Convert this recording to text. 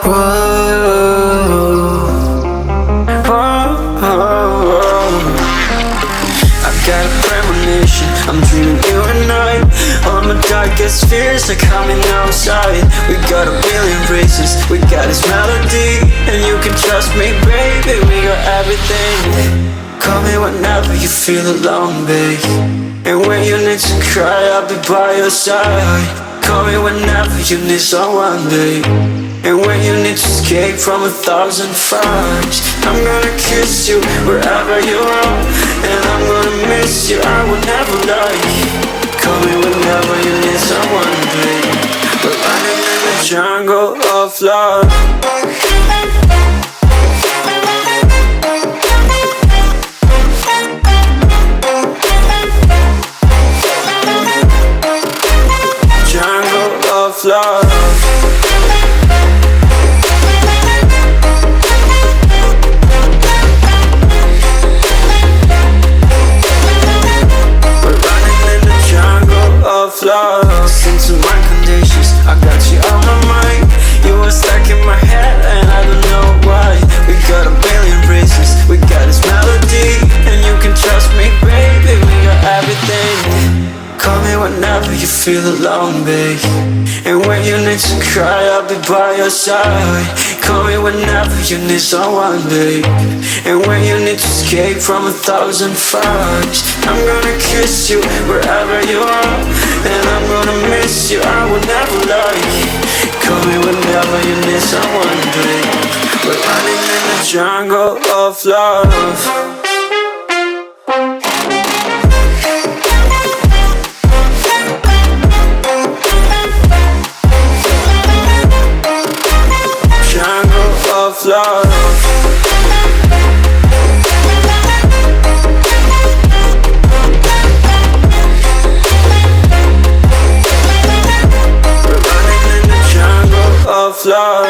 I've got a premonition, I'm dreaming you and I. All my darkest fears are coming outside. We got a billion races, we got this melody, and you can trust me, baby, we got everything. Call me whenever you feel alone, babe, and when you need to cry, I'll be by your side. Call me whenever you need someone, babe, and when you need to escape from 1,000 fires. I'm gonna kiss you wherever you are, and I'm gonna miss you, I will never lie. Call me whenever you need someone, babe. We're running in the jungle of love. Love. We're running in the jungle of love. Listen to my conditions, I got you on my mind. You were stuck in my head and I don't know why. We got a billion races, we got this melody, and you can trust me, baby, we got everything. Call me whenever you feel alone, babe, and when you need to cry, I'll be by your side. Call me whenever you need someone, babe, and when you need to escape from 1,000 fires. I'm gonna kiss you wherever you are, and I'm gonna miss you, I will never lie. Call me whenever you need someone, babe. We're running in the jungle of love. Of love. We're running in the jungle of love.